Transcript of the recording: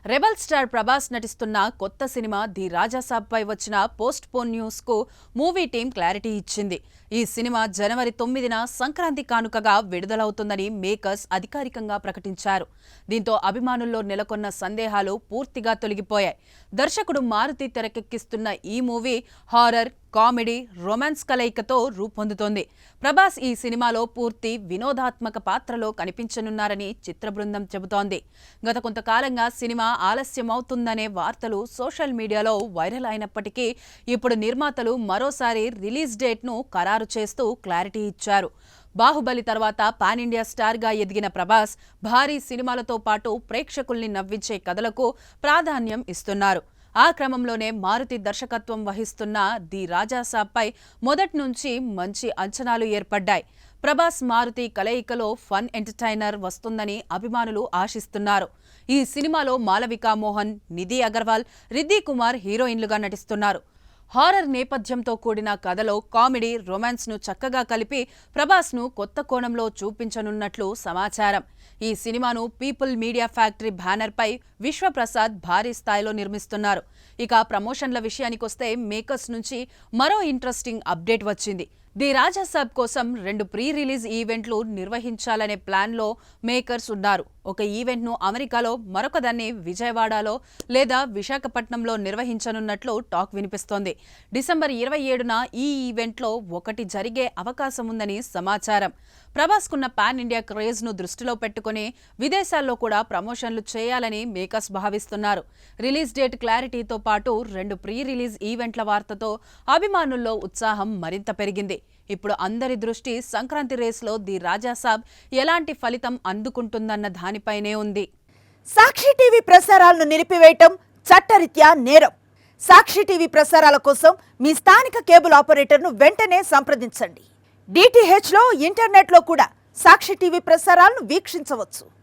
Rebel star Prabhas నటిస్తున్న కొత్త cinema the Raja Saab పై వచ్చిన పోస్ట్ పోన్ న్యూస్ కు మూవీ టీం క్లారిటీ ఇచ్చింది. ఈ సినిమా జనవరి 9న సంక్రాంతి కానుకగా విడుదలవుతుందని మేకర్స్ అధికారికంగా ప్రకటించారు. దీంతో అభిమానుల్లో నెలకొన్న సందేహాలు పూర్తిగా తొలగిపోయాయి. దర్శకుడు మారుతి తెరకెక్కిస్తున్న ఈ మూవీ హారర్, కామెడీ, రొమాన్స్ కలయికతో రూపొందుతోంది. ప్రభాస్ ఈ సినిమాలో పూర్తి వినోదాత్మక పాత్రలో కనిపించనున్నారని చిత్ర బృందం చెబుతోంది. గత కొంతకాలంగా సినిమా ఆలస్యమవుతుందనే వార్తలు సోషల్ మీడియాలో వైరల్ అయినప్పటికీ ఇప్పుడు నిర్మాతలు మరోసారి రిలీజ్ డేట్ను ఖరారు చేస్తూ క్లారిటీ ఇచ్చారు. బాహుబలి తర్వాత పాన్ ఇండియా స్టార్గా ఎదిగిన ప్రభాస్ భారీ సినిమాలతో పాటు ప్రేక్షకుల్ని నవ్వించే కథలకు ప్రాధాన్యం ఇస్తున్నారు. ఆ క్రమంలోనే మారుతి దర్శకత్వం వహిస్తున్న ది రాజాసాబ్పై మొదటి నుంచి మంచి అంచనాలు ఏర్పడ్డాయి. ప్రభాస్ మారుతి కలయికలో ఫన్ ఎంటర్టైనర్ వస్తుందని అభిమానులు ఆశిస్తున్నారు. ఈ సినిమాలో మాలవికా మోహన్, నిధి అగర్వాల్, రిద్ధి కుమార్ హీరోయిన్లుగా నటిస్తున్నారు. హారర్ నేపథ్యంతో కూడిన కథలో కామెడీ, రొమాన్స్ను చక్కగా కలిపి ప్రభాస్ను కొత్త కోణంలో చూపించనున్నట్లు సమాచారం. ఈ సినిమాను పీపుల్ మీడియా ఫ్యాక్టరీ బ్యానర్పై విశ్వప్రసాద్ భారీ స్థాయిలో నిర్మిస్తున్నారు. ఇక ప్రమోషన్ల విషయానికొస్తే మేకర్స్ నుంచి మరో ఇంట్రెస్టింగ్ అప్డేట్ వచ్చింది. ది రాజాసాబ్ కోసం 2 ప్రీ రిలీజ్ ఈవెంట్లు నిర్వహించాలనే ప్లాన్లో మేకర్స్ ఉన్నారు. ఒక ఈవెంట్ను అమెరికాలో, మరొకదాన్ని విజయవాడలో లేదా విశాఖపట్నంలో నిర్వహించనున్నట్లు టాక్ వినిపిస్తోంది. డిసెంబర్ 27న ఈ ఈవెంట్లో ఒకటి జరిగే అవకాశం ఉందని సమాచారం. ప్రభాస్కున్న పాన్ ఇండియా క్రేజ్ను దృష్టిలో పెట్టుకుని విదేశాల్లో కూడా ప్రమోషన్లు చేయాలని మేకర్స్ భావిస్తున్నారు. రిలీజ్ డేట్ క్లారిటీతో పాటు 2 ప్రీ రిలీజ్ ఈవెంట్ల వార్తతో అభిమానుల్లో ఉత్సాహం మరింత పెరిగింది. ఇప్పుడు అందరి దృష్టి సంక్రాంతి రేస్లో ది రాజాసాబ్ ఎలాంటి ఫలితం అందుకుంటుందన్న దానిపైనే ఉంది. సాక్షి టీవీ ప్రసారాలను నిలిపివేయటం చట్టరీత్యా నేరం. సాక్షి టీవీ ప్రసారాల కోసం మీ స్థానిక కేబుల్ ఆపరేటర్ను వెంటనే సంప్రదించండి. DTHలో, ఇంటర్నెట్లో కూడా సాక్షి టీవీ ప్రసారాలను వీక్షించవచ్చు.